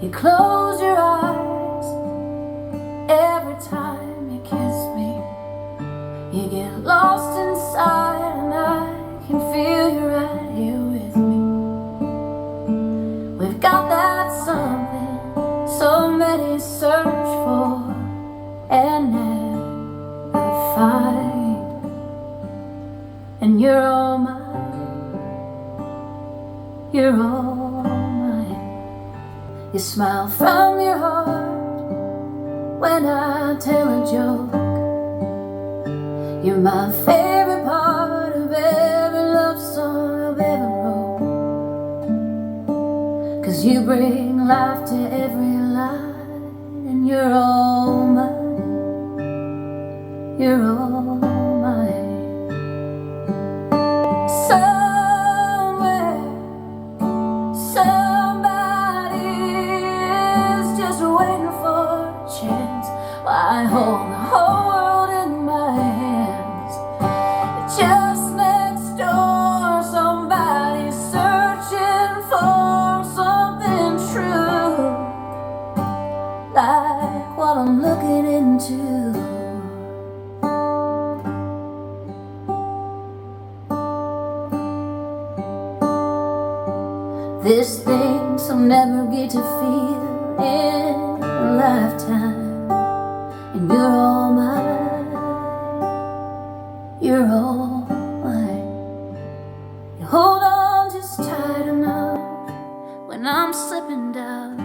You close your eyes every time you kiss me. You get lost inside and I can feel you right here with me. We've got that something so many search for and never find. And you're all mine. You're all mine. You smile from your heart when I tell a joke. You're my favorite part of every love song I've ever wrote. 'Cause you bring life to every line. And you're all mine. You're all mine. Somewhere, somebody is just waiting for a chance. While I hold the whole world in my hands. Just next door, somebody's searching for something true, like what I'm looking into. This thing some never get to feel in a lifetime. And you're all mine. You're all mine. You hold on just tight enough when I'm slipping down.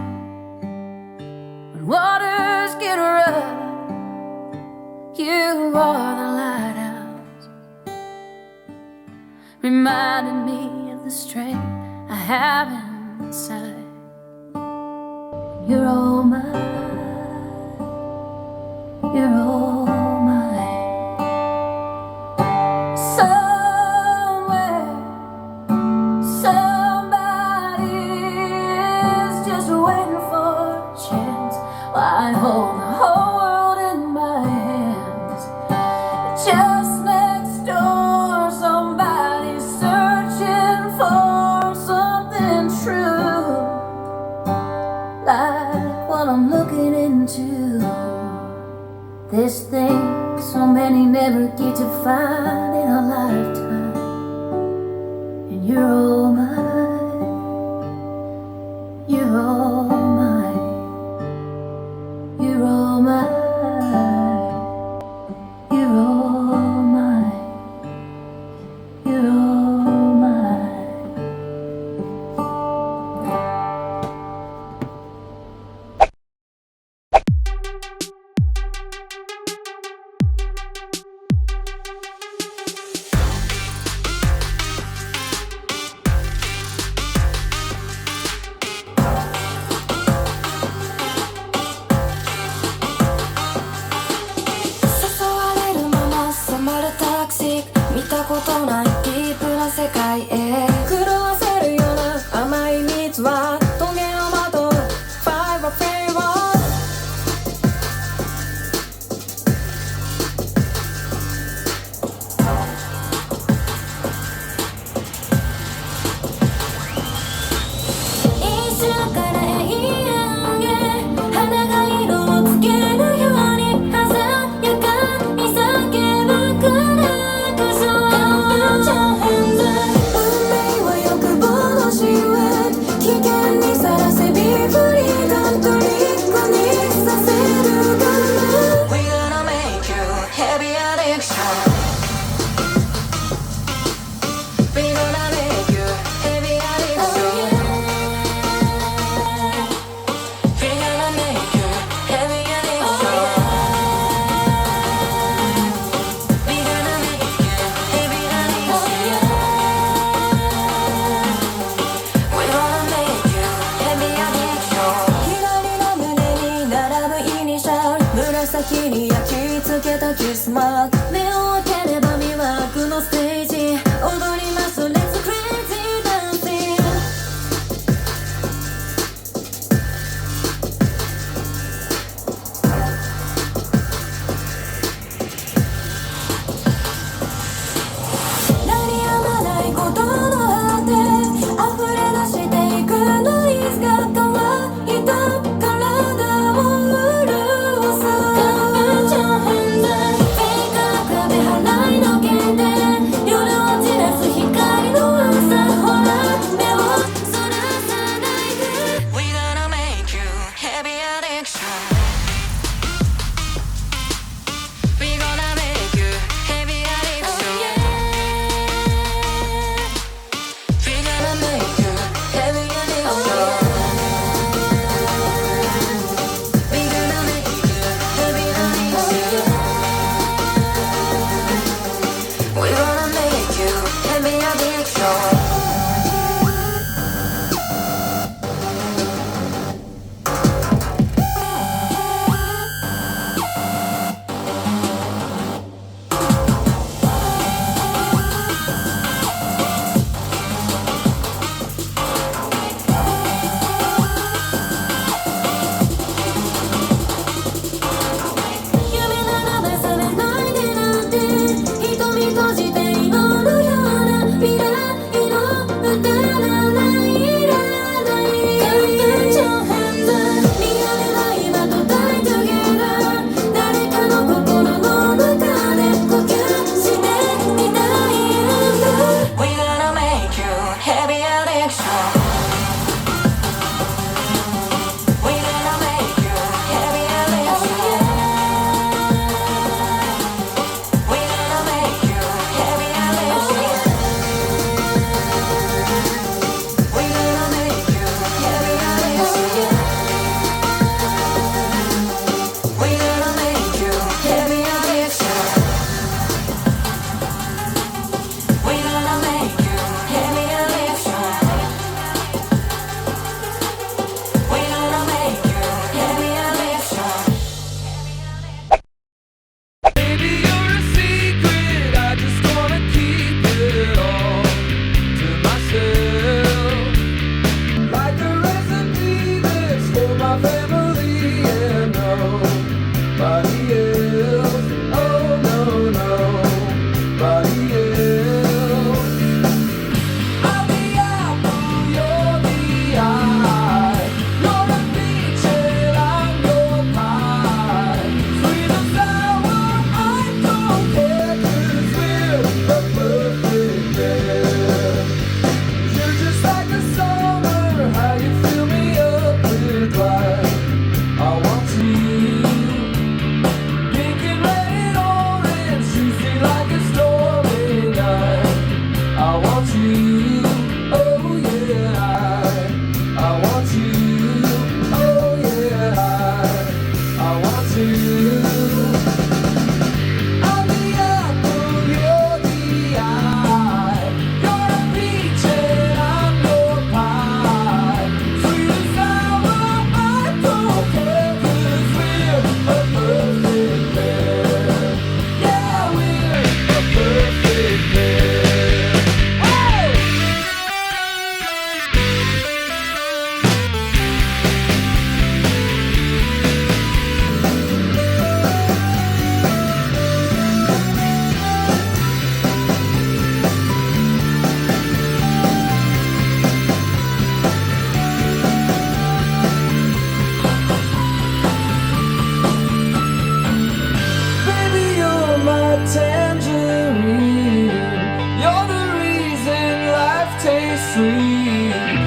When waters get rough, you are the lighthouse, reminding me of the strength I have inside. You're all mine. You're all mine. Somewhere, somebody is just waiting for a chance. While I hold the whole world in my hands. Just next door, somebody's searching for something true, like what I'm looking into. This thing so many never get to find in a lifetime. And you're all mine. You're all mine. You're all mine. You're all mine. You're all mine. 紫に焼き付けたキスマーク目を開ければ魅惑のステージ踊ります Let's crazy dancing鳴りやまないことの果て溢れ出していくノイズが乾いた taste sweet